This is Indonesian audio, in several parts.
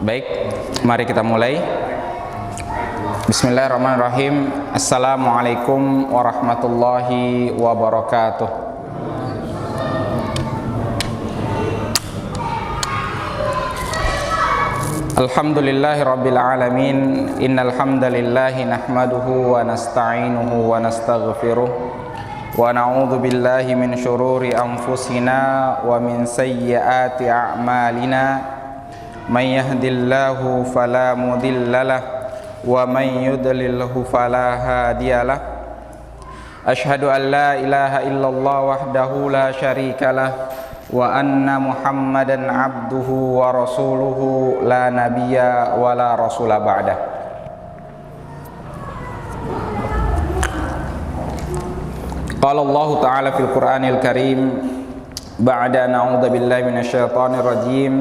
Baik, mari kita mulai. Bismillahirrahmanirrahim. Assalamualaikum warahmatullahi wabarakatuh. Alhamdulillahi rabbil alamin. Innal hamdalillahi nahmaduhu wa nasta'inuhu wa nastaghfiruh wa na'udzu billahi min syururi anfusina wa min sayyiati a'malina. May yahdillahu fala mudhillalah wa may yudlilhu fala hadiyalah. Asyhadu an la ilaha illallah wahdahu la syarikalah wa anna Muhammadan abduhu wa rasuluhu la nabiyya wa la rasula ba'dah. Qala Allah ta'ala fil Qur'anil Karim ba'da na'udzu billahi minasyaitonir rajim.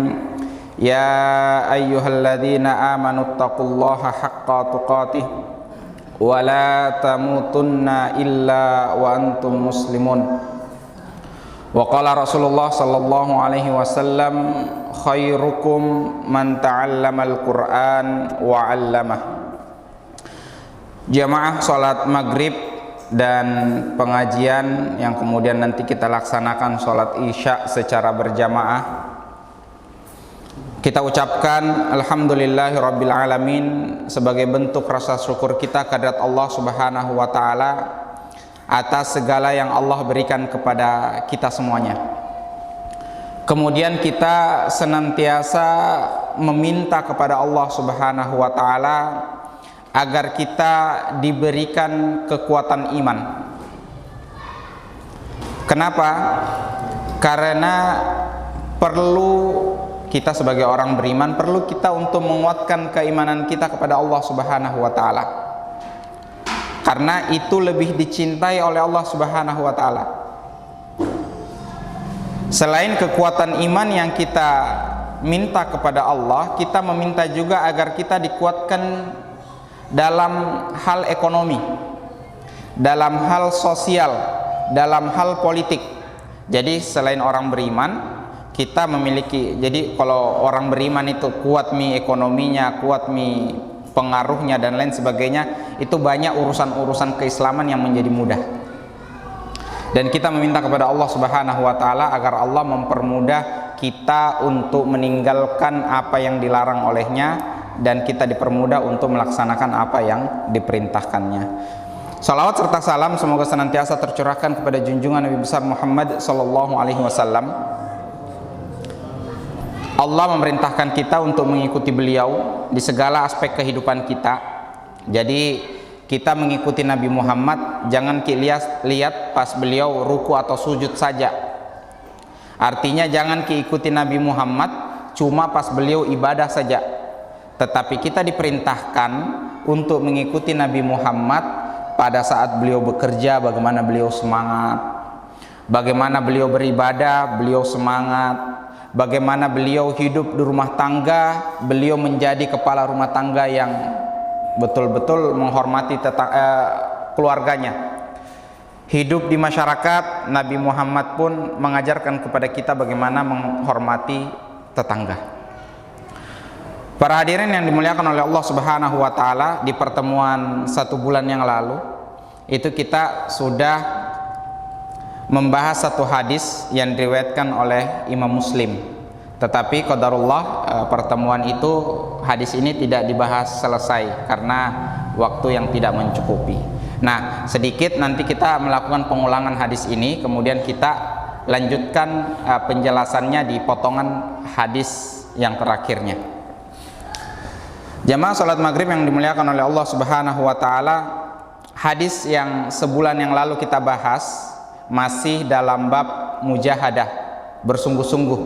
Ya ayyuhalladzina amanu taqullaha haqqa tuqatih wa la tamutunna illa wa antum muslimun. Wa qala Rasulullah sallallahu alaihi wasallam khairukum man ta'allamal Qur'an wa 'allamah. Jamaah salat maghrib dan pengajian yang kemudian nanti kita laksanakan salat isya secara berjamaah, kita ucapkan alhamdulillahi rabbil alamin sebagai bentuk rasa syukur kita kehadirat Allah Subhanahu wa taala atas segala yang Allah berikan kepada kita semuanya. Kemudian kita senantiasa meminta kepada Allah Subhanahu wa taala agar kita diberikan kekuatan iman. Kenapa? Karena kita sebagai orang beriman perlu kita untuk menguatkan keimanan kita kepada Allah Subhanahu wa taala. Karena itu lebih dicintai oleh Allah Subhanahu wa taala. Selain kekuatan iman yang kita minta kepada Allah, kita meminta juga agar kita dikuatkan dalam hal ekonomi, dalam hal sosial, dalam hal politik. Jadi selain orang beriman, kita memiliki, jadi kalau orang beriman itu kuat ekonominya, kuat pengaruhnya dan lain sebagainya, itu banyak urusan-urusan keislaman yang menjadi mudah. Dan kita meminta kepada Allah Subhanahu wa taala agar Allah mempermudah kita untuk meninggalkan apa yang dilarang olehnya dan kita dipermudah untuk melaksanakan apa yang diperintahkannya. Salawat serta salam semoga senantiasa tercurahkan kepada junjungan Nabi besar Muhammad sallallahu alaihi wasallam. Allah memerintahkan kita untuk mengikuti beliau di segala aspek kehidupan kita. Jadi kita mengikuti Nabi Muhammad, jangan lihat pas beliau ruku atau sujud saja. Artinya jangan ikuti Nabi Muhammad cuma pas beliau ibadah saja. Tetapi kita diperintahkan untuk mengikuti Nabi Muhammad pada saat beliau bekerja, bagaimana beliau semangat, bagaimana beliau beribadah, beliau semangat, bagaimana beliau hidup di rumah tangga, beliau menjadi kepala rumah tangga yang betul-betul menghormati keluarganya. Hidup di masyarakat, Nabi Muhammad pun mengajarkan kepada kita bagaimana menghormati tetangga. Para hadirin yang dimuliakan oleh Allah Subhanahu wa taala, di pertemuan 1 bulan yang lalu itu kita sudah membahas satu hadis yang diriwayatkan oleh Imam Muslim. Tetapi qadarullah pertemuan itu hadis ini tidak dibahas selesai karena waktu yang tidak mencukupi. Nah, sedikit nanti kita melakukan pengulangan hadis ini, kemudian kita lanjutkan penjelasannya di potongan hadis yang terakhirnya. Jamaah salat maghrib yang dimuliakan oleh Allah Subhanahu wa taala, hadis yang sebulan yang lalu kita bahas masih dalam bab mujahadah, bersungguh-sungguh,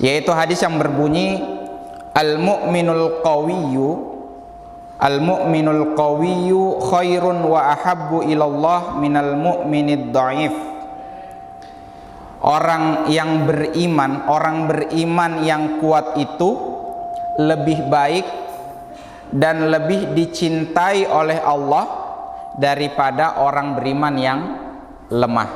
yaitu hadis yang berbunyi al-mu'minul qawiyyu khairun wa ahabbu ilallah minal mu'minid dha'if. Orang beriman yang kuat itu lebih baik dan lebih dicintai oleh Allah daripada orang beriman yang lemah.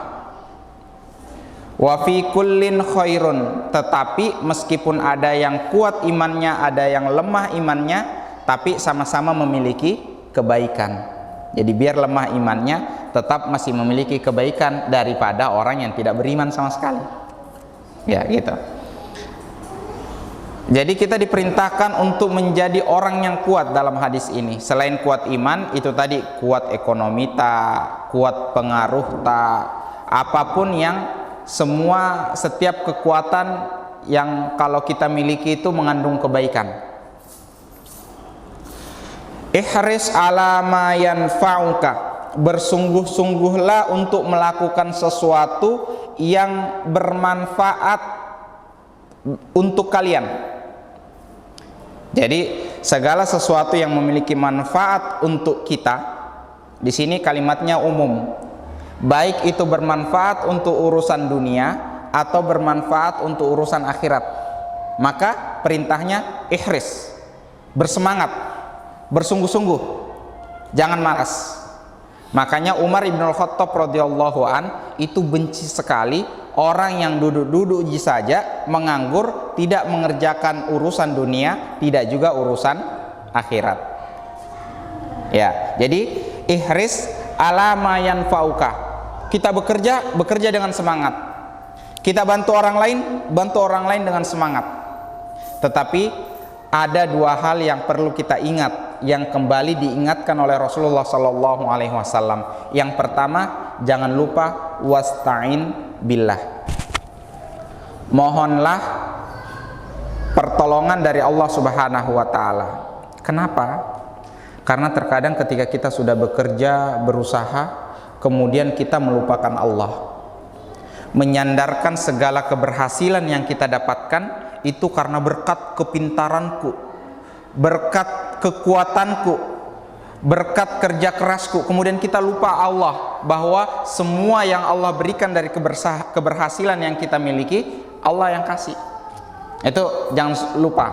Wa fi kullin khairun, tetapi meskipun ada yang kuat imannya, ada yang lemah imannya, tapi sama-sama memiliki kebaikan. Jadi biar lemah imannya tetap masih memiliki kebaikan daripada orang yang tidak beriman sama sekali. Ya, gitu. Jadi kita diperintahkan untuk menjadi orang yang kuat dalam hadis ini. Selain kuat iman, itu tadi kuat ekonomi kuat pengaruh apapun yang setiap kekuatan yang kalau kita miliki itu mengandung kebaikan. Ihris ala ma yanfa'uka, bersungguh-sungguhlah untuk melakukan sesuatu yang bermanfaat untuk kalian. Jadi segala sesuatu yang memiliki manfaat untuk kita, di sini kalimatnya umum. Baik itu bermanfaat untuk urusan dunia atau bermanfaat untuk urusan akhirat, maka perintahnya ihris, bersemangat, bersungguh-sungguh, jangan malas. Makanya Umar ibn al-Khattab radhiyallahu an itu benci sekali orang yang duduk-duduk saja, menganggur, tidak mengerjakan urusan dunia, tidak juga urusan akhirat. Ya, jadi ihris ala ma yanfa'uka. Kita bekerja dengan semangat. Kita bantu orang lain dengan semangat. Tetapi ada dua hal yang perlu kita ingat, yang kembali diingatkan oleh Rasulullah sallallahu alaihi wasallam. Yang pertama, jangan lupa wasta'in billah. Mohonlah pertolongan dari Allah Subhanahu wa taala. Kenapa? Karena terkadang ketika kita sudah bekerja, berusaha, kemudian kita melupakan Allah, menyandarkan segala keberhasilan yang kita dapatkan itu karena berkat kepintaranku, berkat kekuatanku, berkat kerja kerasku. Kemudian kita lupa Allah, bahwa semua yang Allah berikan dari keberhasilan yang kita miliki, Allah yang kasih. Itu jangan lupa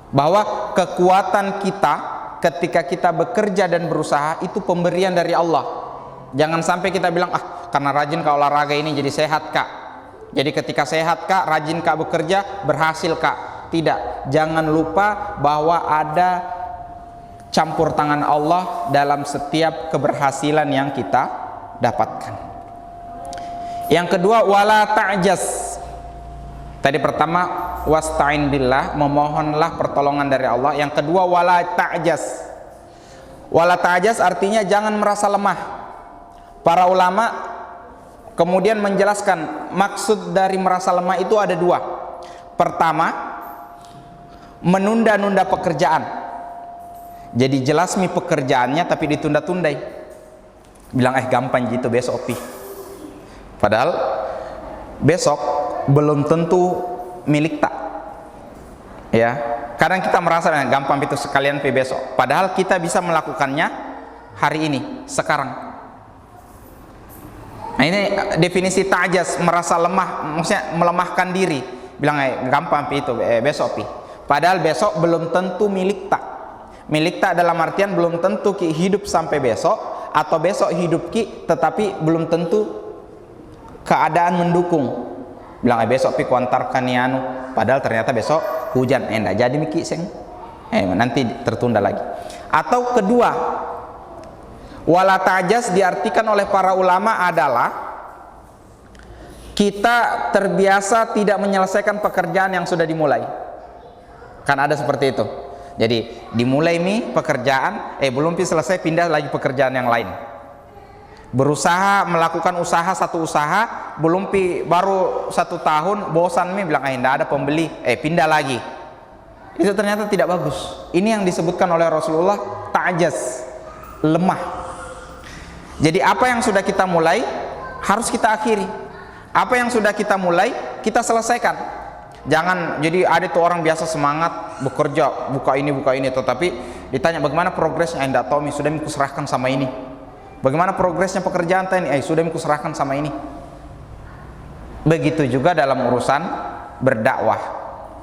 bahwa kekuatan kita ketika kita bekerja dan berusaha itu pemberian dari Allah. Jangan sampai kita bilang, karena rajin kak olahraga ini jadi sehat kak, jadi ketika sehat kak, rajin kak bekerja, berhasil kak. Tidak, jangan lupa bahwa ada campur tangan Allah dalam setiap keberhasilan yang kita dapatkan. Yang kedua, wala ta'jaz. Tadi pertama wasta'in billah, memohonlah pertolongan dari Allah. Yang kedua, wala ta'jaz. Wala ta'jaz artinya jangan merasa lemah. Para ulama kemudian menjelaskan maksud dari merasa lemah itu ada dua. Pertama, menunda-nunda pekerjaan. Jadi jelas nih pekerjaannya tapi ditunda-tundai. Bilang gampang gitu besok pi. Padahal besok belum tentu milik tak. Ya, kadang kita merasa gampang itu sekalian pi besok. Padahal kita bisa melakukannya hari ini, sekarang. Nah, ini definisi ta'jaz, merasa lemah, maksudnya melemahkan diri. Bilang gampang pi itu besok pi. Padahal besok belum tentu milik tak. Milik tak dalam artian belum tentu ki hidup sampai besok, atau besok hidup ki tetapi belum tentu keadaan mendukung. Bilang besok pi kuantarkan ni anu, padahal ternyata besok hujan, enggak jadi miki seng. Nanti tertunda lagi. Atau kedua, wala ta'jaz diartikan oleh para ulama adalah kita terbiasa tidak menyelesaikan pekerjaan yang sudah dimulai. Kan ada seperti itu. Jadi dimulai nih pekerjaan, belum selesai, pindah lagi pekerjaan yang lain. Berusaha melakukan satu usaha, belum baru 1 tahun, bosan nih, bilang enggak ada pembeli, pindah lagi. Itu ternyata tidak bagus. Ini yang disebutkan oleh Rasulullah ta'jaz, lemah. Jadi apa yang sudah kita mulai harus kita akhiri. Apa yang sudah kita mulai kita selesaikan. Jangan jadi ada tuh orang biasa semangat bekerja, buka ini, tetapi ditanya bagaimana progresnya, enggak tahu, sudah serahkan sama ini. Bagaimana progresnya pekerjaan tadi, sudah serahkan sama ini. Begitu juga dalam urusan berdakwah.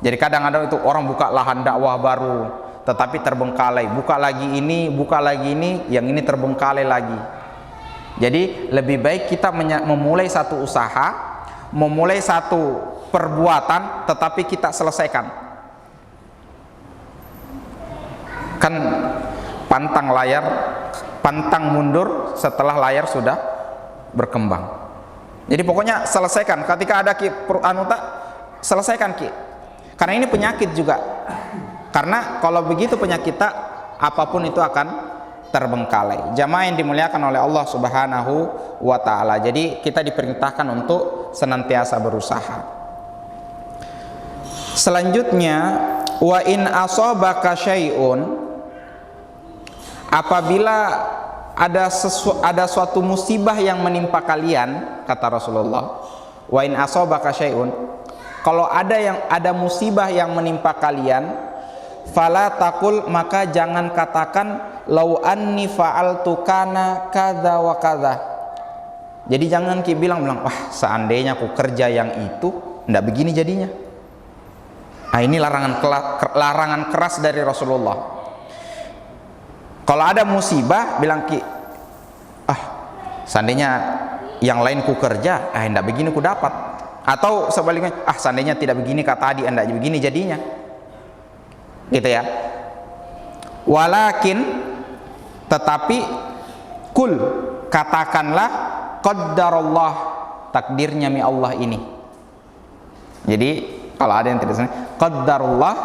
Jadi kadang-kadang itu orang buka lahan dakwah baru, tetapi terbengkalai, buka lagi ini, yang ini terbengkalai lagi. Jadi lebih baik kita memulai satu usaha, memulai satu perbuatan tetapi kita selesaikan. Kan pantang mundur setelah layar sudah berkembang. Jadi pokoknya selesaikan. Ketika ada ki selesaikan ki. Karena ini penyakit juga. Karena kalau begitu penyakit kita, apapun itu akan terbengkalai. Jamaah yang dimuliakan oleh Allah Subhanahu wa taala. Jadi kita diperintahkan untuk senantiasa berusaha. Selanjutnya, wa in asabaka syai'un, apabila ada suatu musibah yang menimpa kalian, kata Rasulullah, wa in asabaka syai'un, kalau ada musibah yang menimpa kalian, fala taqul, maka jangan katakan lau anni fa'altu kana kadza wa kadza. Jadi jangan bilang wah seandainya aku kerja yang itu ndak begini jadinya. Nah, ini larangan keras dari Rasulullah. Kalau ada musibah bilang seandainya yang lain ku kerja ndak begini ku dapat. Atau sebaliknya, seandainya tidak begini kata tadi ndak begini jadinya. Gitu ya. Walakin, tetapi kul, katakanlah qaddarallah, takdirnya mi Allah ini. Jadi kalau ada yang tidak senang, qaddarullah,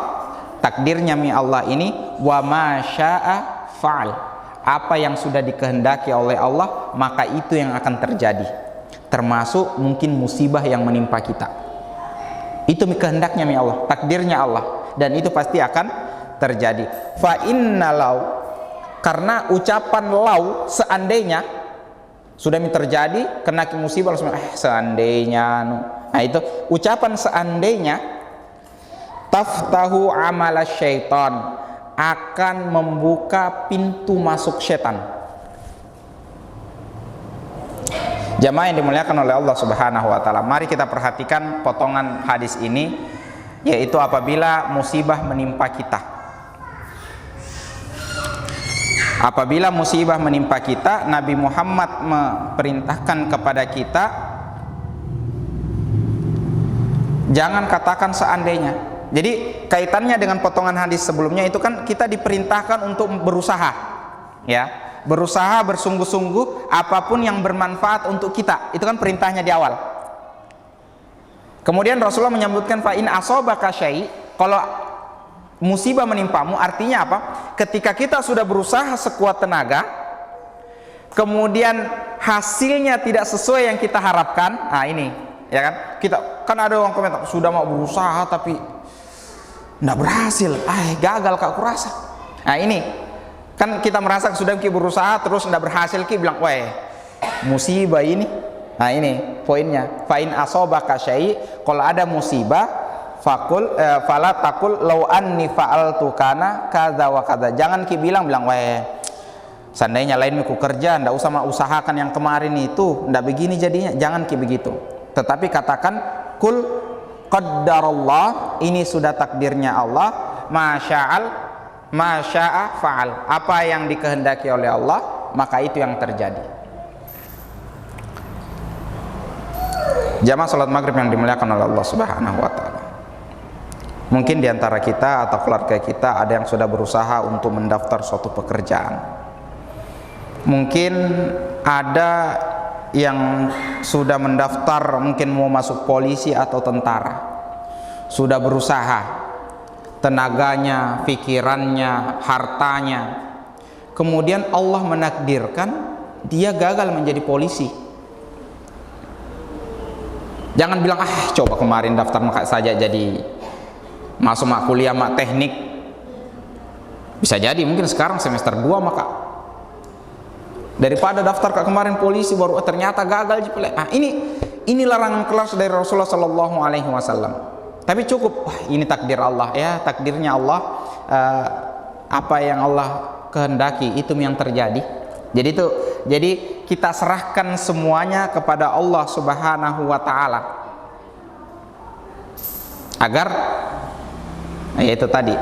takdirnya mi Allah ini, wa ma syaa fa'al, apa yang sudah dikehendaki oleh Allah maka itu yang akan terjadi, termasuk mungkin musibah yang menimpa kita. Itu kehendaknya mi Allah, takdirnya Allah, dan itu pasti akan terjadi. Fa inna lau, karena ucapan lau, seandainya sudah terjadi, kena musibah langsung seandainya. Nah itu ucapan seandainya, taftahu amala syaitan, akan membuka pintu masuk setan. Jamaah yang dimuliakan oleh Allah Subhanahu wa taala, mari kita perhatikan potongan hadis ini, yaitu apabila musibah menimpa kita. Apabila musibah menimpa kita, Nabi Muhammad memerintahkan kepada kita jangan katakan seandainya. Jadi kaitannya dengan potongan hadis sebelumnya itu kan kita diperintahkan untuk berusaha, ya, berusaha bersungguh-sungguh apapun yang bermanfaat untuk kita. Itu kan perintahnya di awal. Kemudian Rasulullah menyebutkan fa in asabaka syai', kalau musibah menimpamu, artinya apa? Ketika kita sudah berusaha sekuat tenaga, kemudian hasilnya tidak sesuai yang kita harapkan. Nah ini, ya kan? Kita kan ada orang komentar, sudah mau berusaha tapi nggak berhasil. Gagal kak kurasa. Nah ini, kan kita merasa sudah berusaha terus nggak berhasil, bilang, wah musibah ini. Nah ini poinnya. Fa in asabaka syai', kalau ada musibah, fakul fala taqul law anni fa'altu kana kadza wa kadza. Jangan bilang weh seandainya lain ku kerja ndak usah usahakan yang kemarin itu ndak begini jadinya. Jangan begitu, tetapi katakan kul qaddarallah, ini sudah takdirnya Allah, ma syaa fa'al, apa yang dikehendaki oleh Allah maka itu yang terjadi. Jamaah salat maghrib yang dimuliakan oleh Allah Subhanahu wa taala, mungkin diantara kita atau keluarga kita ada yang sudah berusaha untuk mendaftar suatu pekerjaan. Mungkin ada yang sudah mendaftar, mungkin mau masuk polisi atau tentara. Sudah berusaha, tenaganya, pikirannya, hartanya. Kemudian Allah menakdirkan dia gagal menjadi polisi. Jangan bilang, coba kemarin daftar maka saja jadi masuk kuliah teknik, bisa jadi mungkin sekarang semester 2 maka daripada daftar kemarin polisi baru ternyata gagal. Ini larangan keras dari Rasulullah Shallallahu Alaihi Wasallam. Tapi cukup, ini takdir Allah, ya, takdirnya Allah, apa yang Allah kehendaki itu yang terjadi. Jadi kita serahkan semuanya kepada Allah Subhanahu wa taala, agar itu tadi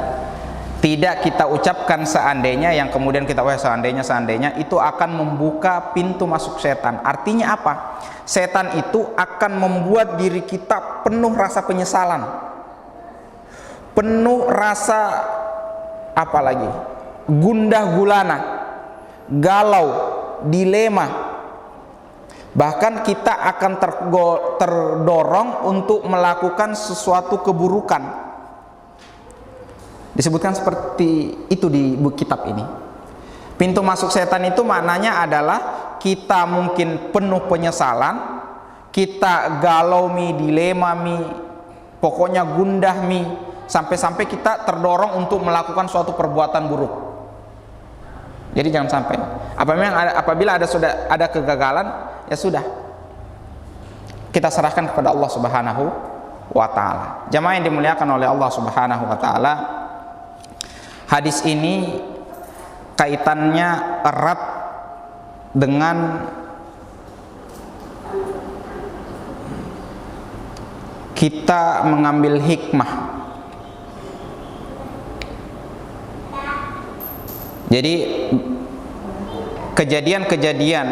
tidak kita ucapkan seandainya, yang kemudian kita seandainya itu akan membuka pintu masuk setan. Artinya apa? Setan itu akan membuat diri kita penuh rasa penyesalan, penuh rasa apa lagi, gundah gulana, galau, dilema. Bahkan kita akan terdorong untuk melakukan sesuatu keburukan. Disebutkan seperti itu di buku kitab ini. Pintu masuk setan itu maknanya adalah kita mungkin penuh penyesalan, kita galau dilema pokoknya gundah sampai-sampai kita terdorong untuk melakukan suatu perbuatan buruk. Jadi jangan sampai. Apabila sudah ada kegagalan, ya sudah, kita serahkan kepada Allah Subhanahu wa Ta'ala. Jamaah yang dimuliakan oleh Allah Subhanahu wa Ta'ala, hadis ini kaitannya erat dengan kita mengambil hikmah. Jadi kejadian-kejadian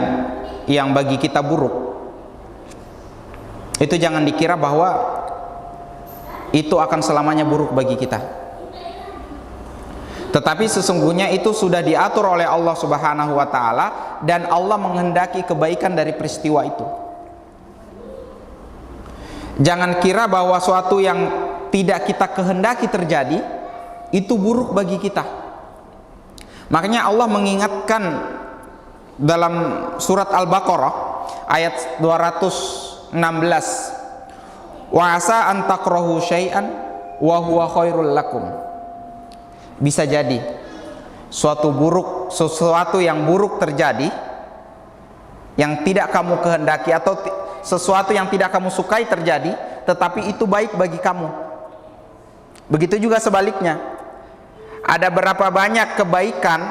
yang bagi kita buruk itu jangan dikira bahwa itu akan selamanya buruk bagi kita. Tetapi sesungguhnya itu sudah diatur oleh Allah Subhanahu wa Ta'ala, dan Allah menghendaki kebaikan dari peristiwa itu. Jangan kira bahwa suatu yang tidak kita kehendaki terjadi itu buruk bagi kita. Makanya Allah mengingatkan dalam surat Al-Baqarah ayat 216, wa asa an takrahu syai'an wa huwa khairul lakum. Bisa jadi sesuatu yang buruk terjadi, yang tidak kamu kehendaki, atau sesuatu yang tidak kamu sukai terjadi, tetapi itu baik bagi kamu. Begitu juga sebaliknya. Ada berapa banyak kebaikan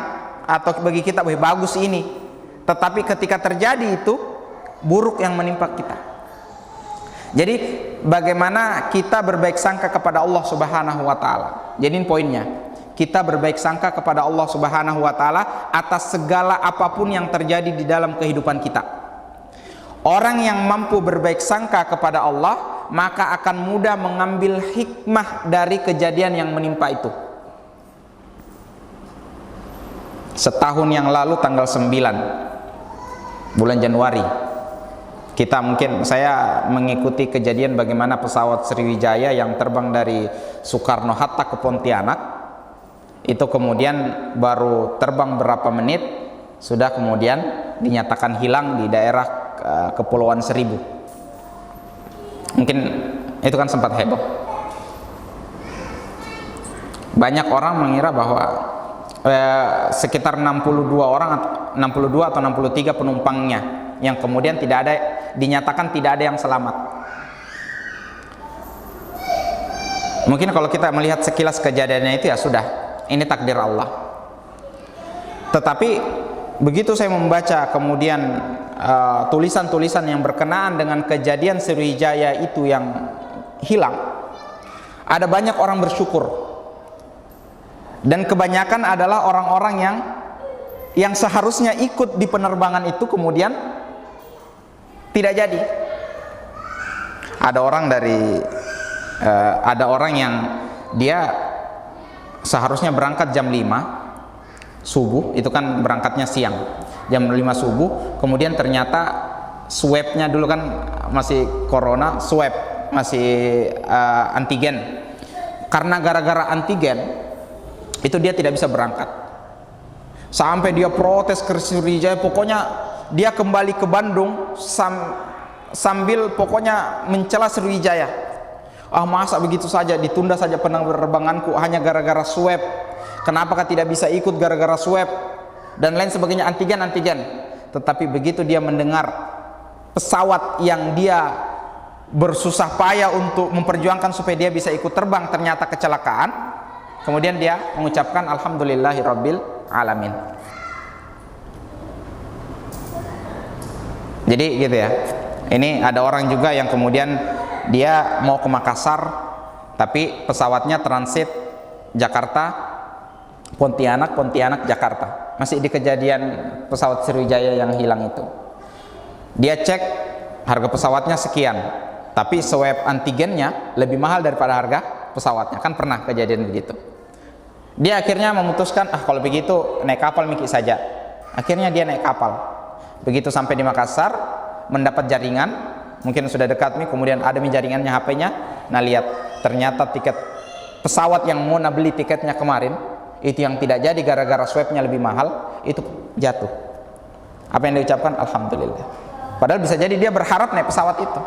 atau bagi kita bagus ini, tetapi ketika terjadi itu buruk yang menimpa kita. Jadi bagaimana kita berbaik sangka kepada Allah Subhanahu wa Ta'ala. Jadi ini poinnya, kita berbaik sangka kepada Allah Subhanahu wa Ta'ala atas segala apapun yang terjadi di dalam kehidupan kita. Orang yang mampu berbaik sangka kepada Allah, maka akan mudah mengambil hikmah dari kejadian yang menimpa itu. Setahun yang lalu tanggal 9 bulan Januari, saya mengikuti kejadian bagaimana pesawat Sriwijaya yang terbang dari Soekarno-Hatta ke Pontianak itu kemudian baru terbang berapa menit sudah kemudian dinyatakan hilang di daerah Kepulauan Seribu. Mungkin itu kan sempat heboh. Banyak orang mengira bahwa sekitar 62 atau 63 penumpangnya yang kemudian dinyatakan tidak ada yang selamat. Mungkin kalau kita melihat sekilas kejadiannya itu, ya sudah, ini takdir Allah. Tetapi begitu saya membaca kemudian tulisan-tulisan yang berkenaan dengan kejadian Sriwijaya itu yang hilang, ada banyak orang bersyukur. Dan kebanyakan adalah orang-orang yang seharusnya ikut di penerbangan itu kemudian tidak jadi. Ada orang yang dia seharusnya berangkat jam 5 subuh, itu kan berangkatnya siang, jam 5 subuh, kemudian ternyata swabnya dulu kan masih corona, swab masih antigen. Karena gara-gara antigen itu dia tidak bisa berangkat. Sampai dia protes ke Sriwijaya, pokoknya dia kembali ke Bandung sambil pokoknya mencela Sriwijaya. Masa begitu saja ditunda saja penerbanganku hanya gara-gara swab. Kenapakah tidak bisa ikut gara-gara swab dan lain sebagainya, antigen. Tetapi begitu dia mendengar pesawat yang dia bersusah payah untuk memperjuangkan supaya dia bisa ikut terbang ternyata kecelakaan, kemudian dia mengucapkan alhamdulillahirabbil alamin. Jadi gitu ya. Ini ada orang juga yang kemudian dia mau ke Makassar, tapi pesawatnya transit Jakarta Pontianak Jakarta, masih di kejadian pesawat Sriwijaya yang hilang itu. Dia cek harga pesawatnya sekian, tapi swab antigennya lebih mahal daripada harga pesawatnya. Kan pernah kejadian begitu. Dia akhirnya memutuskan, kalau begitu naik kapal Miki saja. Akhirnya dia naik kapal. Begitu sampai di Makassar, mendapat jaringan, mungkin sudah dekat nih, kemudian ada jaringannya HP-nya. Nah lihat, ternyata tiket pesawat yang mau beli tiketnya kemarin, itu yang tidak jadi gara-gara swabnya lebih mahal, itu jatuh. Apa yang diucapkan? Alhamdulillah. Padahal bisa jadi dia berharap naik pesawat itu.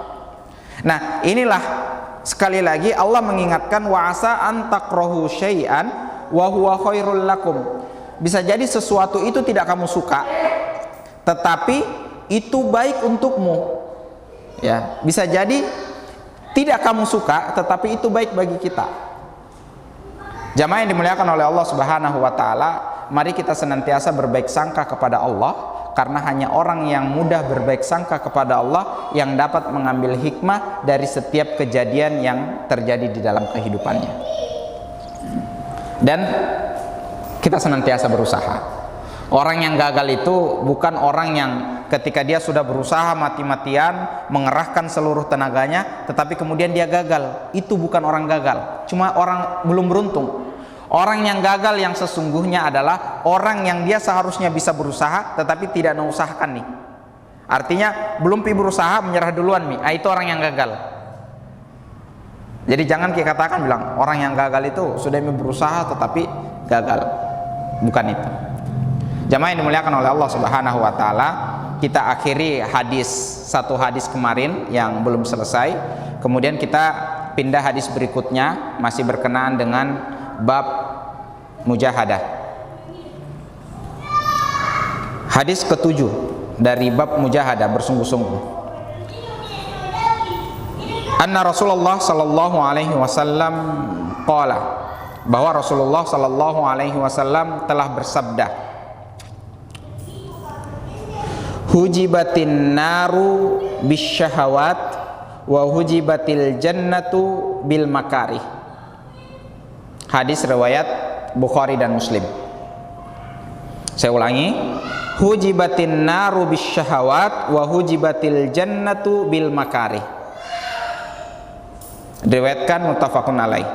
Nah inilah sekali lagi Allah mengingatkan, wa asa an takrahu syai'an wa huwa khairul lakum. Bisa jadi sesuatu itu tidak kamu suka, tetapi itu baik untukmu. Ya, bisa jadi tidak kamu suka, tetapi itu baik bagi kita. Jamaah yang dimuliakan oleh Allah Subhanahu wa taala, mari kita senantiasa berbaik sangka kepada Allah, karena hanya orang yang mudah berbaik sangka kepada Allah yang dapat mengambil hikmah dari setiap kejadian yang terjadi di dalam kehidupannya. Dan kita senantiasa berusaha. Orang yang gagal itu bukan orang yang ketika dia sudah berusaha mati-matian mengerahkan seluruh tenaganya tetapi kemudian dia gagal. Itu bukan orang gagal, cuma orang belum beruntung. Orang yang gagal yang sesungguhnya adalah orang yang dia seharusnya bisa berusaha tetapi tidak mengusahakan nih. Artinya belum berusaha, menyerah duluan nih. Itu orang yang gagal. Jadi jangan kita katakan bilang orang yang gagal itu sudah berusaha tetapi gagal. Bukan itu. Jamaah yang dimuliakan oleh Allah Subhanahu wa taala, kita akhiri satu hadis kemarin yang belum selesai. Kemudian kita pindah hadis berikutnya, masih berkenaan dengan bab mujahadah. Hadis ke-7 dari bab mujahadah, bersungguh-sungguh. Anna Rasulullah sallallahu alaihi wasallam qala, bahwa Rasulullah sallallahu alaihi wasallam telah bersabda, hujibatin naru bisyahawat wa hujibatil jannatu bil makarih. Hadis riwayat Bukhari dan Muslim. Saya ulangi, hujibatin naru bisyahawat wa hujibatil jannatu bil makarih. Diriwayatkan muttafaqun alaih.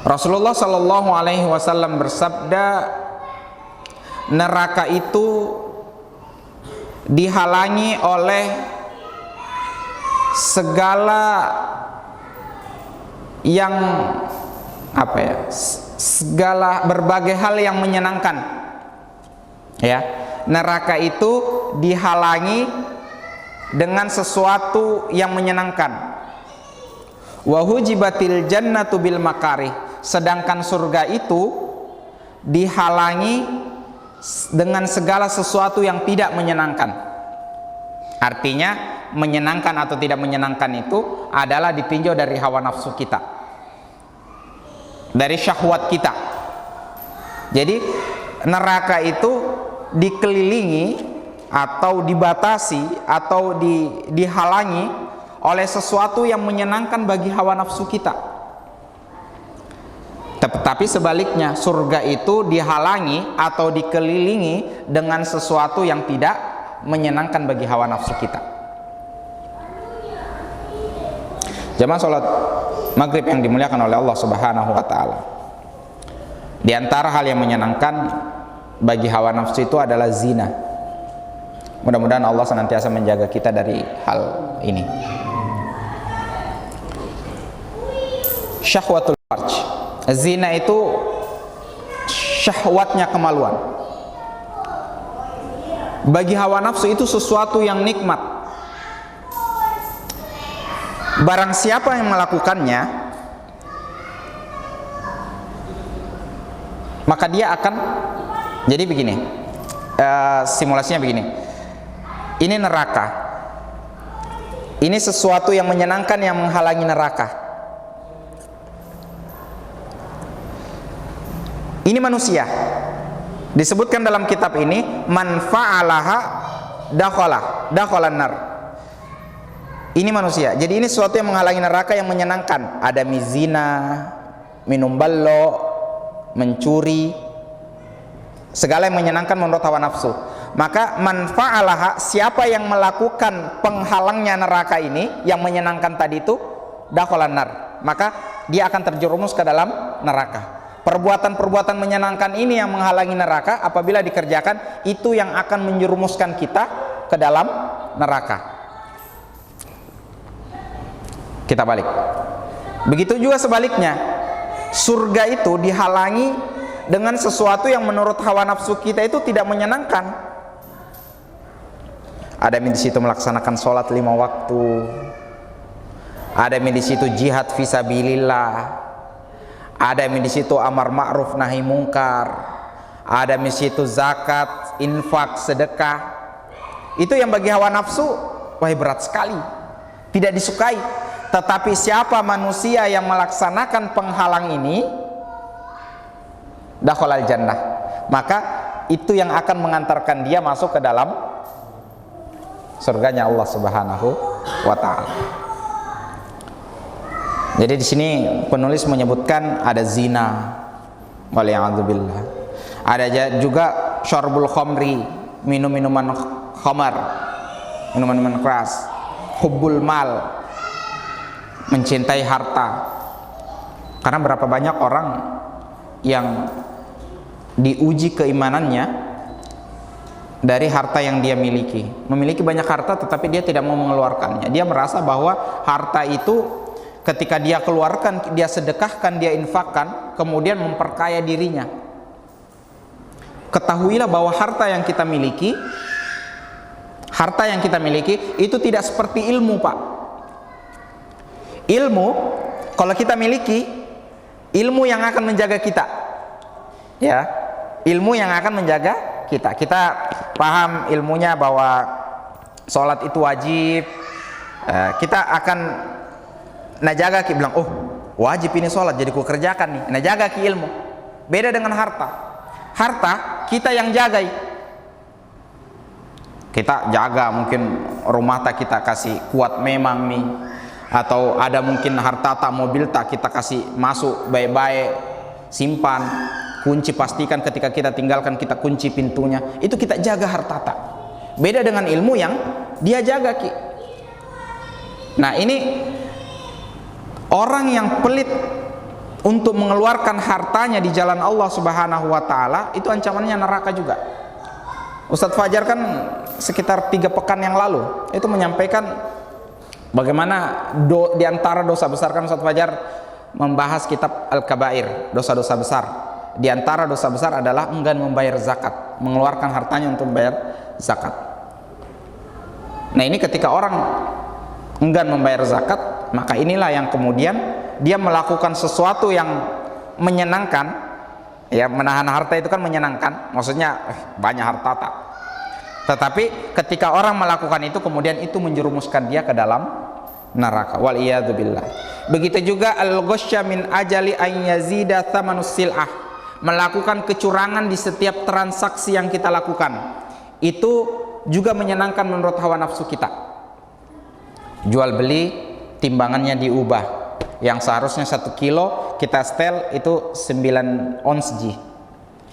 Rasulullah sallallahu alaihi wasallam bersabda, neraka itu dihalangi oleh segala yang segala berbagai hal yang menyenangkan. Ya, neraka itu dihalangi dengan sesuatu yang menyenangkan. Wa hujibatil jannatu bil makarih, sedangkan surga itu dihalangi dengan segala sesuatu yang tidak menyenangkan. Artinya menyenangkan atau tidak menyenangkan itu adalah ditinjau dari hawa nafsu kita, dari syahwat kita. Jadi neraka itu dikelilingi atau dibatasi atau dihalangi oleh sesuatu yang menyenangkan bagi hawa nafsu kita. Tetapi sebaliknya, surga itu dihalangi atau dikelilingi dengan sesuatu yang tidak menyenangkan bagi hawa nafsu kita. Jamaah sholat maghrib yang dimuliakan oleh Allah Subhanahu wa ta'ala, di antara hal yang menyenangkan bagi hawa nafsu itu adalah zina. Mudah-mudahan Allah senantiasa menjaga kita dari hal ini. Syahwatul farj, zina itu syahwatnya kemaluan. Bagi hawa nafsu itu sesuatu yang nikmat. Barang siapa yang melakukannya, maka dia akan, jadi begini, simulasinya begini. Ini neraka, ini sesuatu yang menyenangkan yang menghalangi neraka. Ini manusia. Disebutkan dalam kitab ini, man fa'alaha dakhalan nar. Ini manusia. Jadi ini sesuatu yang menghalangi neraka yang menyenangkan. Ada mizina, minum ballo, mencuri, segala yang menyenangkan menurut hawa nafsu. Maka man fa'alaha, siapa yang melakukan penghalangnya neraka ini, yang menyenangkan tadi itu, dakhalan nar, maka dia akan terjerumus ke dalam neraka. Perbuatan-perbuatan menyenangkan ini yang menghalangi neraka, apabila dikerjakan, itu yang akan menjerumuskan kita ke dalam neraka. Kita balik. Begitu juga sebaliknya, surga itu dihalangi dengan sesuatu yang menurut hawa nafsu kita itu tidak menyenangkan. Ada yang di situ melaksanakan sholat 5 waktu, ada yang di situ jihad fisabilillah, ada yang di situ amar ma'ruf nahi mungkar, ada yang di situ zakat, infak, sedekah. Itu yang bagi hawa nafsu, wah berat sekali, tidak disukai. Tetapi siapa manusia yang melaksanakan penghalang ini, dakhalal jannah, maka itu yang akan mengantarkan dia masuk ke dalam surganya Allah Subhanahu wa taala. Jadi di sini penulis menyebutkan ada zina, waliyadzubillah. Ada juga syarbul khamri, minum-minuman khamar, minuman-minuman keras, hubbul mal, mencintai harta. Karena berapa banyak orang yang diuji keimanannya dari harta yang dia miliki. Memiliki banyak harta tetapi dia tidak mau mengeluarkannya. Dia merasa bahwa harta itu ketika dia keluarkan, dia sedekahkan, dia infakkan, kemudian memperkaya dirinya. Ketahuilah bahwa harta yang kita miliki itu tidak seperti ilmu, Pak. Ilmu, kalau kita miliki, ilmu yang akan menjaga kita, ya, ilmu yang akan menjaga kita. Kita paham ilmunya bahwa sholat itu wajib, kita akan najaga ki, bilang, oh wajib ini sholat, jadi ku kerjakan nih, najaga ki ilmu. Beda dengan harta. Harta kita yang jagai, kita jaga, mungkin rumah tak kita kasih kuat memang nih, atau ada mungkin harta tak, mobil tak, kita kasih masuk baik-baik, simpan, kunci, pastikan ketika kita tinggalkan kita kunci pintunya, itu kita jaga harta tak. Beda dengan ilmu yang dia jaga ki. Nah ini orang yang pelit untuk mengeluarkan hartanya di jalan Allah Subhanahu wa taala, itu ancamannya neraka juga. Ustadz Fajar kan sekitar 3 pekan yang lalu itu menyampaikan bagaimana di antara dosa besar, kan Ustadz Fajar membahas kitab Al-Kabair, dosa-dosa besar. Di antara dosa besar adalah enggan membayar zakat, mengeluarkan hartanya untuk membayar zakat. Nah ini ketika orang enggan membayar zakat, maka inilah yang kemudian dia melakukan sesuatu yang menyenangkan. Ya, menahan harta itu kan menyenangkan, maksudnya banyak harta tak. Tetapi ketika orang melakukan itu, kemudian itu menjerumuskan dia ke dalam neraka. Wal iyadu billah. Begitu juga al-ghasya min ajali an yazida thamanus sil'ah, melakukan kecurangan di setiap transaksi yang kita lakukan. Itu juga menyenangkan menurut hawa nafsu kita. Jual beli, timbangannya diubah. Yang seharusnya 1 kilo kita setel itu 9 ons ji.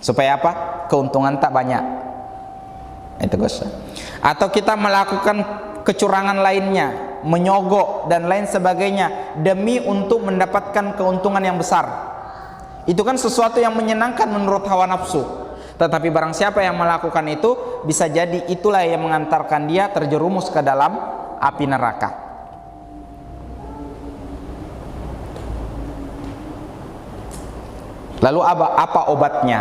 Supaya apa? Keuntungan tak banyak. Itu ghasya. Atau kita melakukan kecurangan lainnya, menyogok dan lain sebagainya demi untuk mendapatkan keuntungan yang besar. Itu kan sesuatu yang menyenangkan menurut hawa nafsu. Tetapi barang siapa yang melakukan itu, bisa jadi itulah yang mengantarkan dia terjerumus ke dalam api neraka. Lalu apa obatnya?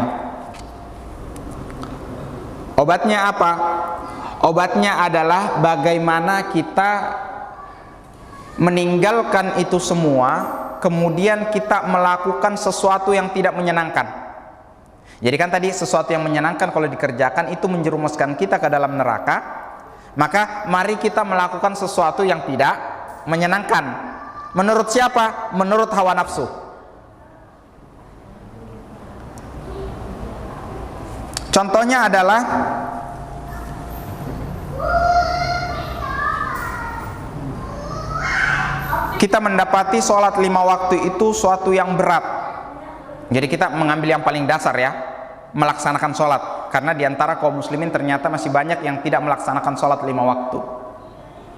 Obatnya apa? Obatnya adalah bagaimana kita meninggalkan itu semua, kemudian kita melakukan sesuatu yang tidak menyenangkan. Jadi kan tadi sesuatu yang menyenangkan kalau dikerjakan itu menjerumuskan kita ke dalam neraka. Maka mari kita melakukan sesuatu yang tidak menyenangkan. Menurut siapa? Menurut hawa nafsu. Contohnya adalah kita mendapati sholat 5 waktu itu suatu yang berat. Jadi kita mengambil yang paling dasar ya, melaksanakan sholat. Karena diantara kaum muslimin ternyata masih banyak yang tidak melaksanakan sholat 5 waktu.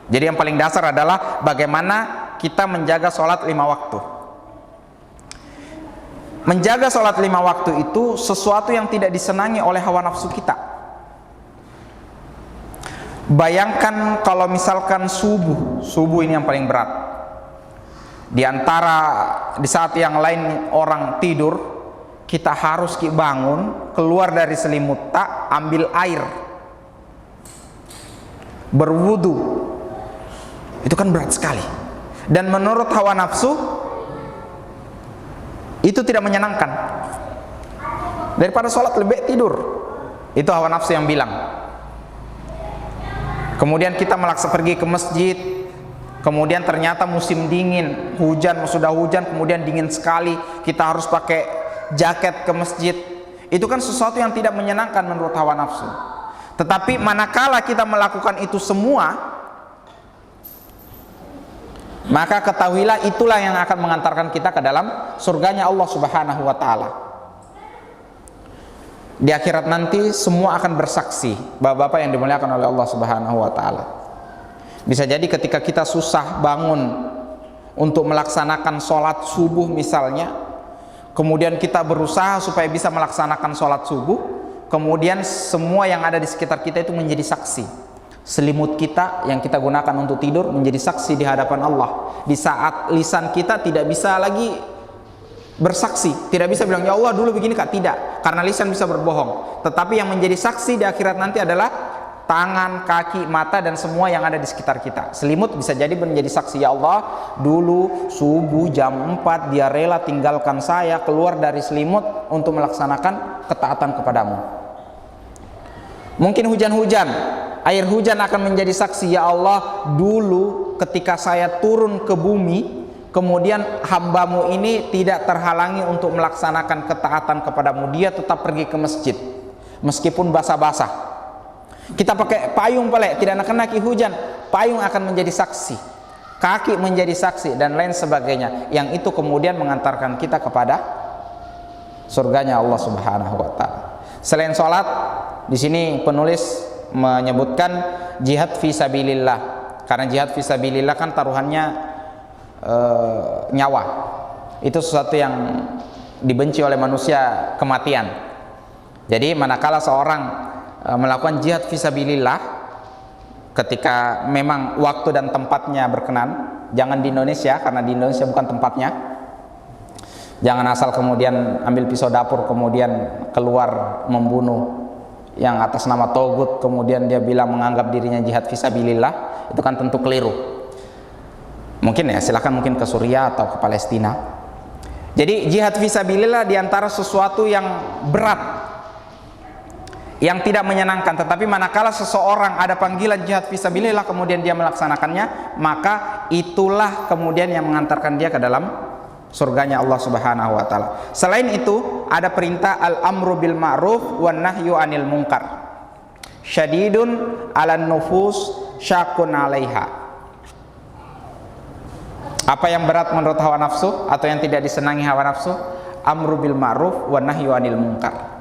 Jadi yang paling dasar adalah bagaimana kita menjaga sholat 5 waktu. Menjaga sholat 5 waktu itu sesuatu yang tidak disenangi oleh hawa nafsu kita. Bayangkan kalau misalkan subuh ini yang paling berat. Di saat yang lain orang tidur, kita harus bangun, keluar dari selimut, ambil air, berwudu. Itu kan berat sekali. Dan menurut hawa nafsu itu tidak menyenangkan. Daripada sholat lebih tidur. Itu hawa nafsu yang bilang. Kemudian kita pergi ke masjid. Kemudian ternyata musim dingin, sudah hujan, kemudian dingin sekali, kita harus pakai jaket ke masjid. Itu kan sesuatu yang tidak menyenangkan menurut hawa nafsu. Tetapi manakala kita melakukan itu semua, maka ketahuilah itulah yang akan mengantarkan kita ke dalam surganya Allah Subhanahu wa ta'ala. Di akhirat nanti semua akan bersaksi, bapak-bapak yang dimuliakan oleh Allah Subhanahu wa ta'ala. Bisa jadi ketika kita susah bangun untuk melaksanakan sholat subuh misalnya, kemudian kita berusaha supaya bisa melaksanakan sholat subuh, kemudian semua yang ada di sekitar kita itu menjadi saksi. Selimut kita yang kita gunakan untuk tidur menjadi saksi di hadapan Allah. Di saat lisan kita tidak bisa lagi bersaksi, tidak bisa bilang ya Allah dulu begini kak, tidak, karena lisan bisa berbohong. Tetapi yang menjadi saksi di akhirat nanti adalah tangan, kaki, mata, dan semua yang ada di sekitar kita. Selimut bisa jadi menjadi saksi, ya Allah dulu subuh jam 4 dia rela tinggalkan saya, keluar dari selimut untuk melaksanakan ketaatan kepadamu. Mungkin hujan-hujan, air hujan akan menjadi saksi, ya Allah dulu ketika saya turun ke bumi, kemudian hambamu ini tidak terhalangi untuk melaksanakan ketaatan kepadamu, dia tetap pergi ke masjid meskipun basah-basah. Kita pakai payung tidak kena hujan, payung akan menjadi saksi, kaki menjadi saksi, dan lain sebagainya. Yang itu kemudian mengantarkan kita kepada surganya Allah Subhanahu wa ta'ala. Selain sholat, di sini penulis menyebutkan jihad fisabilillah, karena jihad fisabilillah kan taruhannya nyawa. Itu sesuatu yang dibenci oleh manusia, kematian. Jadi manakala seorang melakukan jihad fisabilillah ketika memang waktu dan tempatnya berkenan, jangan di Indonesia karena di Indonesia bukan tempatnya. Jangan asal kemudian ambil pisau dapur kemudian keluar membunuh yang atas nama togut, kemudian dia bilang menganggap dirinya jihad fisabilillah. Itu kan tentu keliru. Mungkin ya silakan mungkin ke Suriah atau ke Palestina. Jadi jihad fisabilillah diantara sesuatu yang berat, yang tidak menyenangkan. Tetapi manakala seseorang ada panggilan jihad fisabilillah kemudian dia melaksanakannya, maka itulah kemudian yang mengantarkan dia ke dalam surganya Allah Subhanahu wa ta'ala. Selain itu ada perintah al-amru bil ma'ruf wan nahyu anil munkar, syadidun 'alan nufus syakun 'alaiha. Apa yang berat menurut hawa nafsu atau yang tidak disenangi hawa nafsu? Amru bil ma'ruf wan nahyu anil munkar.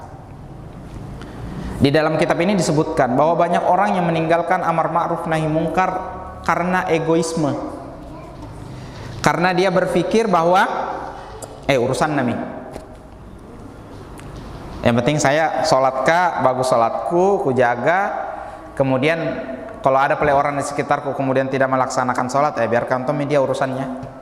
Di dalam kitab ini disebutkan bahwa banyak orang yang meninggalkan amar ma'ruf nahi mungkar karena egoisme. Karena dia berpikir bahwa urusan nami. Yang penting saya sholat bagus sholatku, ku jaga. Kemudian kalau ada orang di sekitarku kemudian tidak melaksanakan sholat, biarkan dia urusannya.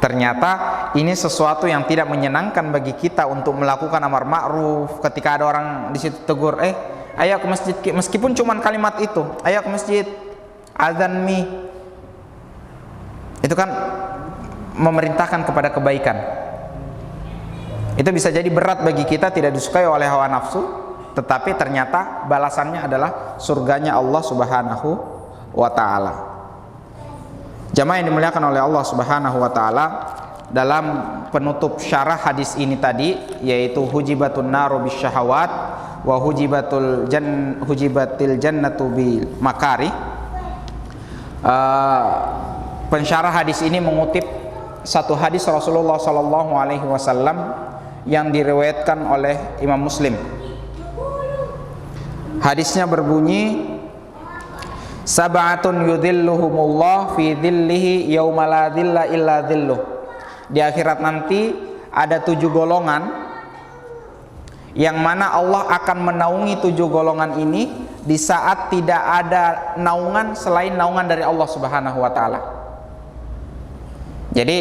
Ternyata ini sesuatu yang tidak menyenangkan bagi kita untuk melakukan amar ma'ruf. Ketika ada orang di situ tegur, ayo ke masjid, meskipun cuma kalimat itu, ayo ke masjid, azan mi, itu kan memerintahkan kepada kebaikan. Itu bisa jadi berat bagi kita, tidak disukai oleh hawa nafsu, tetapi ternyata balasannya adalah surganya Allah Subhanahu wa ta'ala. Jamaah yang dimuliakan oleh Allah Subhanahu wa ta'ala, dalam penutup syarah hadis ini tadi, yaitu hujibatun naru bisyahawat wa hujibatil jannatu bil makari, pensyarah hadis ini mengutip satu hadis Rasulullah Sallallahu Alaihi Wasallam yang diriwayatkan oleh Imam Muslim. Hadisnya berbunyi, sab'atun yudhilluhumullah fi dhillihi yauma la dhilla illa dhilluh. Di akhirat nanti ada 7 golongan yang mana Allah akan menaungi 7 golongan ini di saat tidak ada naungan selain naungan dari Allah Subhanahu wa taala. Jadi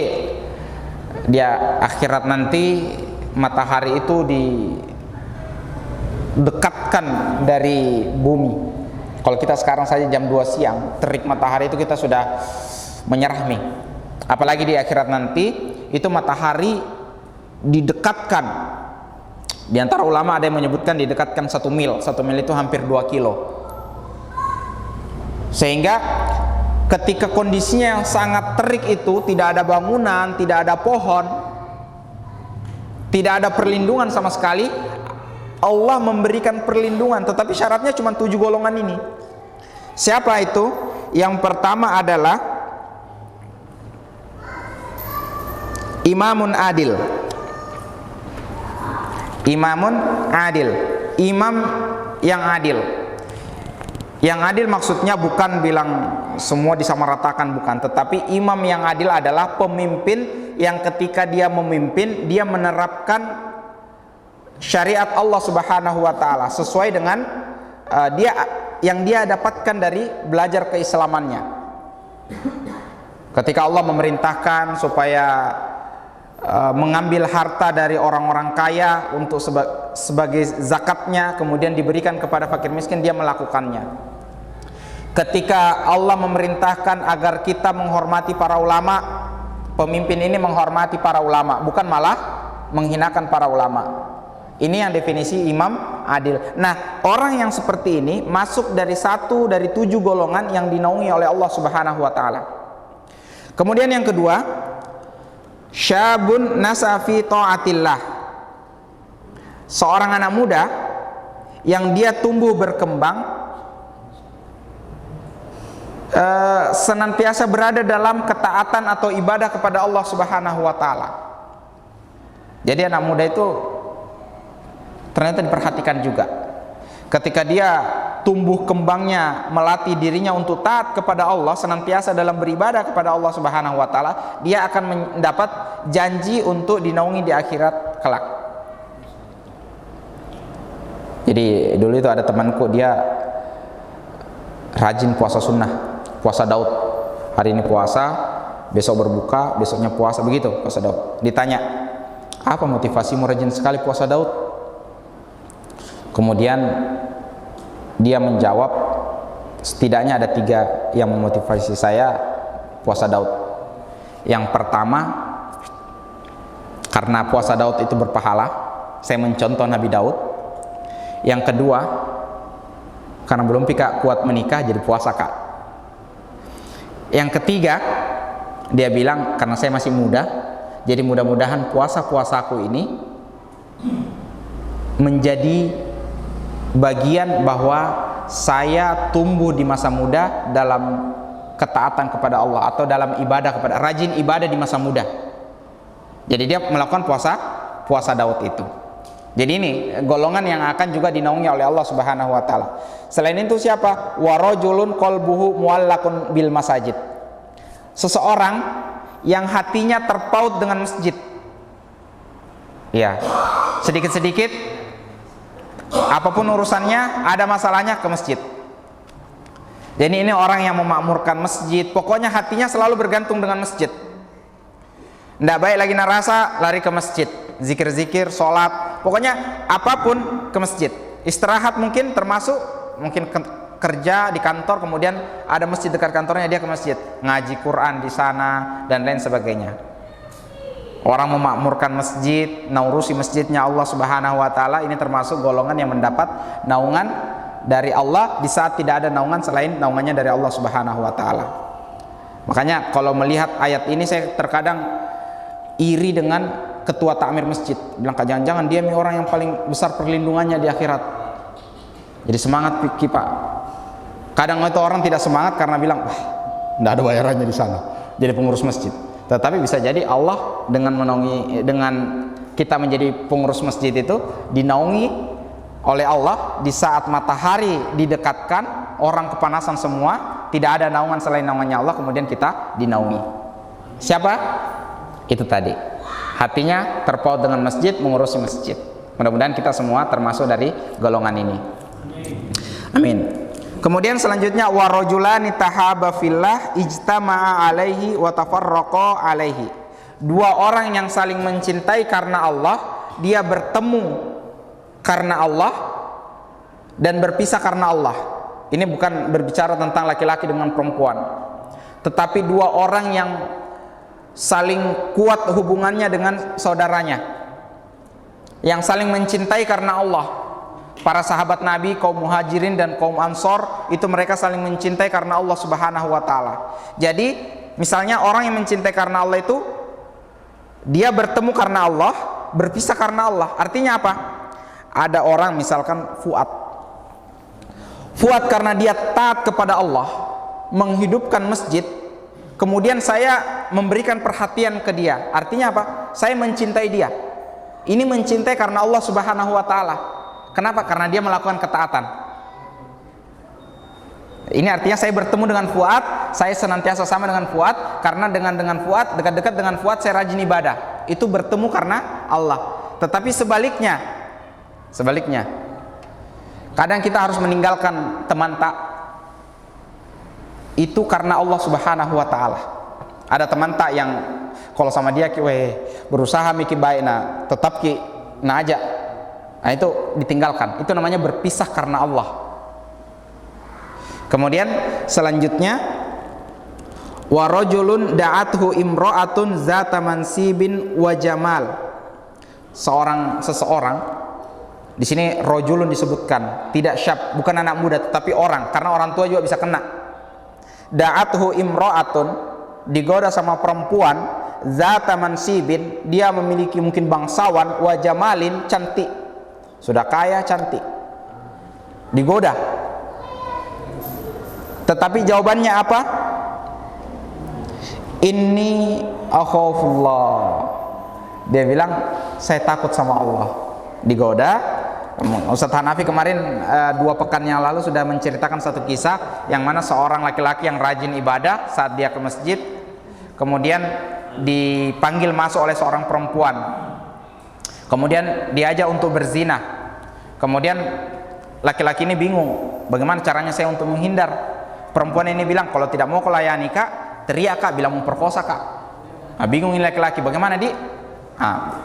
dia akhirat nanti matahari itu didekatkan dari bumi. Kalau kita sekarang saja jam 2 siang terik matahari itu kita sudah menyerah nih. Apalagi di akhirat nanti itu matahari didekatkan. Di antara ulama ada yang menyebutkan didekatkan 1 mil. 1 mil itu hampir 2 kilo. Sehingga ketika kondisinya yang sangat terik itu, tidak ada bangunan, tidak ada pohon, tidak ada perlindungan sama sekali, Allah memberikan perlindungan, tetapi syaratnya cuma 7 golongan ini. Siapa itu? Yang pertama adalah imamun adil. Imamun adil, imam yang adil. Yang adil maksudnya bukan bilang semua disamaratakan, bukan, tetapi imam yang adil adalah pemimpin yang ketika dia memimpin, dia menerapkan syariat Allah Subhanahu wa taala sesuai dengan yang dia dapatkan dari belajar keislamannya. Ketika Allah memerintahkan supaya mengambil harta dari orang-orang kaya untuk sebagai zakatnya, kemudian diberikan kepada fakir miskin, dia melakukannya. Ketika Allah memerintahkan agar kita menghormati para ulama, pemimpin ini menghormati para ulama, bukan malah menghinakan para ulama. Ini yang definisi imam adil. Nah, orang yang seperti ini masuk dari 1 dari 7 golongan yang dinaungi oleh Allah Subhanahu wa taala. Kemudian yang kedua, syabun nasafi ta'atillah. Seorang anak muda yang dia tumbuh berkembang, senantiasa berada dalam ketaatan atau ibadah kepada Allah Subhanahu wa taala. Jadi anak muda itu ternyata diperhatikan juga. Ketika dia tumbuh kembangnya melatih dirinya untuk taat kepada Allah, senantiasa dalam beribadah kepada Allah Subhanahu wa taala, dia akan mendapat janji untuk dinaungi di akhirat kelak. Jadi dulu itu ada temanku, dia rajin puasa sunnah, puasa Daud. Hari ini puasa, besok berbuka, besoknya puasa, begitu puasa Daud. Ditanya, apa motivasimu rajin sekali puasa Daud? Kemudian dia menjawab, setidaknya ada 3 yang memotivasi saya puasa Daud. Yang pertama, karena puasa Daud itu berpahala, saya mencontoh Nabi Daud. Yang kedua, karena belum kuat menikah, jadi puasa kak. Yang ketiga, dia bilang karena saya masih muda, jadi mudah-mudahan puasa-puasaku ini menjadi bagian bahwa saya tumbuh di masa muda dalam ketaatan kepada Allah, atau dalam ibadah kepada, rajin ibadah di masa muda. Jadi dia melakukan puasa Daud itu. Jadi ini golongan yang akan juga dinaungi oleh Allah Subhanahu wa taala. Selain itu siapa? Warajulun qalbuhu muallaqun bil masajid. Seseorang yang hatinya terpaut dengan masjid. Ya, sedikit-sedikit apapun urusannya, ada masalahnya ke masjid. Jadi ini orang yang memakmurkan masjid, pokoknya hatinya selalu bergantung dengan masjid. Tidak baik lagi narasa, lari ke masjid, zikir-zikir, sholat, pokoknya apapun ke masjid. Istirahat mungkin termasuk, mungkin kerja di kantor, kemudian ada masjid dekat kantornya, dia ke masjid, ngaji Quran di sana dan lain sebagainya. Orang memakmurkan masjid, naurusi masjidnya Allah Subhanahu wa taala, ini termasuk golongan yang mendapat naungan dari Allah di saat tidak ada naungan selain naungannya dari Allah Subhanahu wa taala. Makanya kalau melihat ayat ini, saya terkadang iri dengan ketua takmir masjid. Bilang, jangan-jangan dia orang yang paling besar perlindungannya di akhirat. Jadi semangat pikir Pak. Kadang itu orang tidak semangat karena bilang, enggak ada bayarannya di sana, jadi pengurus masjid. Tetapi bisa jadi Allah dengan menaungi, dengan kita menjadi pengurus masjid itu dinaungi oleh Allah di saat matahari didekatkan, orang kepanasan semua, tidak ada naungan selain naungannya Allah, kemudian kita dinaungi. Siapa? Itu tadi. Hatinya terpaut dengan masjid, mengurusi masjid. Mudah-mudahan kita semua termasuk dari golongan ini. Amin. Kemudian selanjutnya warajulani tahaba fillah ijtama'a alaihi wa tafarraqa alaihi. Dua orang yang saling mencintai karena Allah, dia bertemu karena Allah dan berpisah karena Allah. Ini bukan berbicara tentang laki-laki dengan perempuan, tetapi dua orang yang saling kuat hubungannya dengan saudaranya, yang saling mencintai karena Allah. Para sahabat Nabi, kaum Muhajirin dan kaum Ansor, itu mereka saling mencintai karena Allah Subhanahu wa taala. Jadi, misalnya orang yang mencintai karena Allah itu dia bertemu karena Allah, berpisah karena Allah. Artinya apa? Ada orang misalkan Fuad karena dia taat kepada Allah, menghidupkan masjid, kemudian saya memberikan perhatian ke dia. Artinya apa? Saya mencintai dia. Ini mencintai karena Allah Subhanahu wa taala. Kenapa? Karena dia melakukan ketaatan. Ini artinya saya bertemu dengan Fuad, saya senantiasa sama dengan Fuad, karena dengan Fuad, dekat-dekat dengan Fuad saya rajin ibadah. Itu bertemu karena Allah. Tetapi sebaliknya, kadang kita harus meninggalkan teman tak itu karena Allah Subhanahu wa taala. Ada teman tak yang kalau sama dia berusaha mikir baik, tetap aja. Nah, itu ditinggalkan. Itu namanya berpisah karena Allah. Kemudian selanjutnya wa rajulun da'athu imra'atun zata mansibin wa jamal. Seseorang di sini rajulun disebutkan, tidak syab, bukan anak muda tetapi orang, karena orang tua juga bisa kena. Da'athu imra'atun, digoda sama perempuan, zata mansibin, dia memiliki mungkin bangsawan, wa jamalin, cantik. Sudah kaya, cantik, digoda. Tetapi jawabannya apa? Inni akhafullah. Dia bilang, saya takut sama Allah. Digoda. Ustaz Hanafi kemarin 2 pekan yang lalu sudah menceritakan satu kisah yang mana seorang laki-laki yang rajin ibadah saat dia ke masjid, kemudian dipanggil masuk oleh seorang perempuan, kemudian diajak untuk berzina. Kemudian laki-laki ini bingung, bagaimana caranya saya untuk menghindar. Perempuan ini bilang, kalau tidak mau kau layani kak, teriak kak, bilang memperkosa kak. Bingung ini laki-laki, bagaimana di?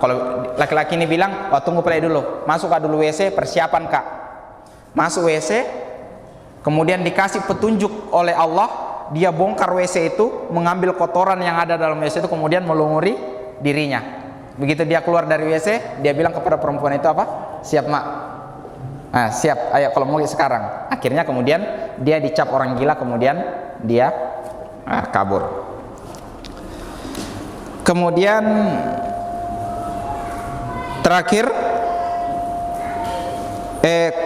Kalau laki-laki ini bilang, tunggu play dulu, masuk kak dulu WC, persiapan kak. Masuk WC, kemudian dikasih petunjuk oleh Allah, dia bongkar WC itu, mengambil kotoran yang ada dalam WC itu, kemudian melumuri dirinya. Begitu dia keluar dari WC, dia bilang kepada perempuan itu apa? Siap mak. Siap, ayo kalau mau sekarang. Akhirnya kemudian dia dicap orang gila, kemudian dia kabur. Kemudian terakhir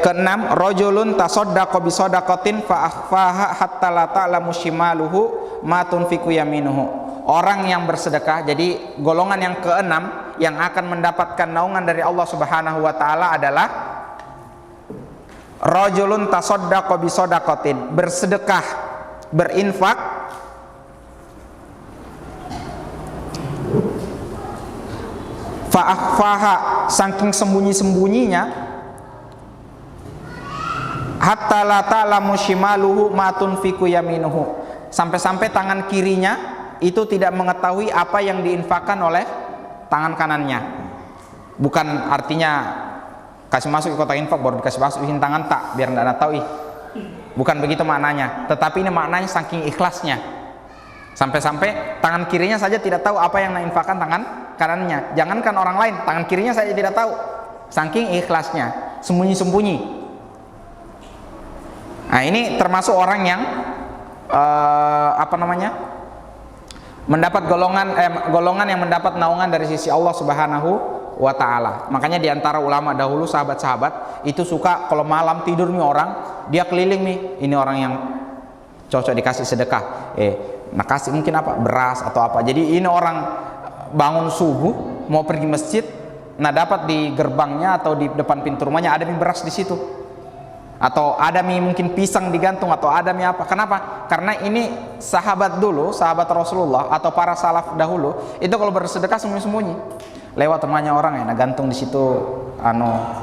keenam, rajulun tasaddaqa bi shadaqatin fa akhfaha hatta la ta'lamu shimaluhu ma tunfiqu yaminuhu. Orang yang bersedekah, jadi golongan yang keenam yang akan mendapatkan naungan dari Allah Subhanahu wa taala adalah rajulun tasaddaqa bi shadaqatin, bersedekah, berinfak fa akhfaha, saking sembunyi-sembunyinya, hatta la ta'lamu shimaluhu ma tunfiqu yaminuhu, sampai-sampai tangan kirinya itu tidak mengetahui apa yang diinfakkan oleh tangan kanannya. Bukan artinya kasih masuk ke kotak infak baru dikasih masukin tangan tak, biar tidak tahu. Bukan begitu maknanya, tetapi ini maknanya saking ikhlasnya, sampai-sampai tangan kirinya saja tidak tahu apa yang diinfakkan tangan kanannya. Jangankan orang lain, tangan kirinya saja tidak tahu, saking ikhlasnya, sembunyi-sembunyi. Nah, ini termasuk orang yang mendapat golongan yang mendapat naungan dari sisi Allah Subhanahu wa ta'ala. Makanya diantara ulama dahulu, sahabat-sahabat itu suka kalau malam tidur nih orang, dia keliling nih, ini orang yang cocok dikasih sedekah, Nah kasih mungkin apa, beras atau apa. Jadi ini orang bangun subuh mau pergi masjid, nah dapat di gerbangnya atau di depan pintu rumahnya ada mie beras di situ, atau ada mie mungkin pisang digantung, atau ada mie apa. Kenapa? Karena ini sahabat dulu, sahabat Rasulullah atau para salaf dahulu itu kalau bersedekah sembunyi-sembunyi lewat rumahnya orang ya, nah gantung di situ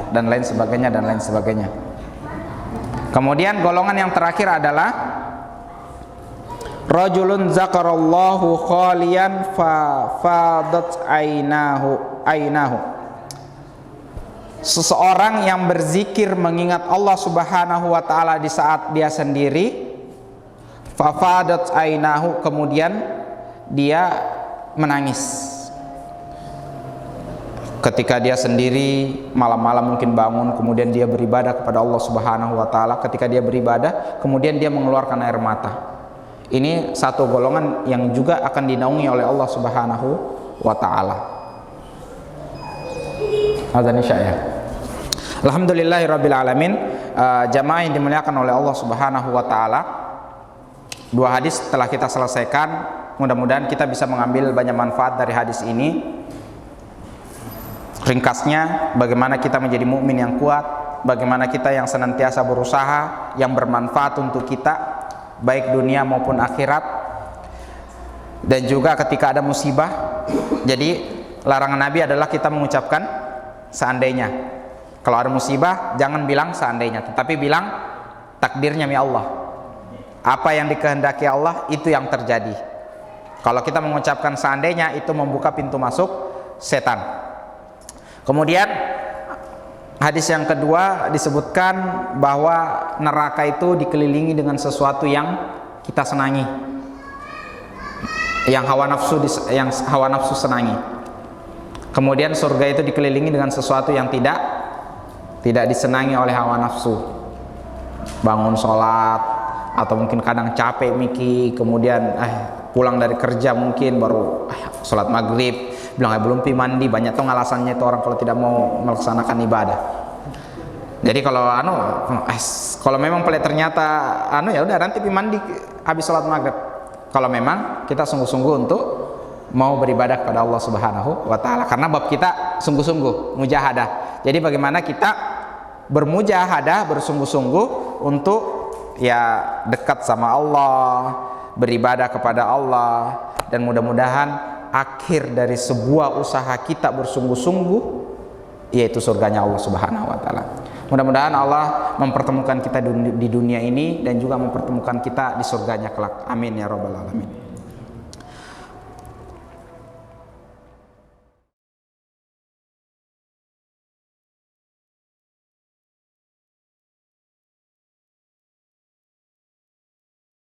dan lain sebagainya dan lain sebagainya. Kemudian golongan yang terakhir adalah rajulun zakarallahu khalian fadat ainahu. Seseorang yang berzikir mengingat Allah Subhanahu wa taala di saat dia sendiri, fafadat ainahu, kemudian dia menangis. Ketika dia sendiri malam-malam mungkin bangun, kemudian dia beribadah kepada Allah Subhanahu wa taala. Ketika dia beribadah, kemudian dia mengeluarkan air mata. Ini satu golongan yang juga akan dinaungi oleh Allah Subhanahu wa taala. Azan Isya ya. Alhamdulillahirabbil alamin. Jamaah yang dimuliakan oleh Allah Subhanahu wa taala. 2 hadis telah kita selesaikan. Mudah-mudahan kita bisa mengambil banyak manfaat dari hadis ini. Ringkasnya, bagaimana kita menjadi mukmin yang kuat, bagaimana kita yang senantiasa berusaha yang bermanfaat untuk kita, baik dunia maupun akhirat. Dan juga ketika ada musibah, jadi larangan Nabi adalah kita mengucapkan seandainya. Kalau ada musibah, jangan bilang seandainya, tetapi bilang takdirnya mi Allah. Apa yang dikehendaki Allah, itu yang terjadi. Kalau kita mengucapkan seandainya, itu membuka pintu masuk setan. Kemudian hadis yang kedua disebutkan bahwa neraka itu dikelilingi dengan sesuatu yang kita senangi, yang hawa nafsu senangi. Kemudian surga itu dikelilingi dengan sesuatu yang tidak disenangi oleh hawa nafsu. Bangun sholat, atau mungkin kadang capek kemudian pulang dari kerja mungkin baru sholat maghrib, bilang belum pi mandi. Banyak tuh alasannya itu orang kalau tidak mau melaksanakan ibadah. Jadi kalau memang pelit ternyata ya udah nanti pi mandi habis sholat maghrib. Kalau memang kita sungguh-sungguh untuk mau beribadah kepada Allah Subhanahu wa taala, karena bab kita sungguh-sungguh mujahadah. Jadi bagaimana kita bermujahadah, bersungguh-sungguh untuk ya dekat sama Allah, beribadah kepada Allah, dan mudah-mudahan akhir dari sebuah usaha kita bersungguh-sungguh yaitu surganya Allah Subhanahu wa taala. Mudah-mudahan Allah mempertemukan kita di dunia ini dan juga mempertemukan kita di surganya kelak. Amin ya rabbal alamin.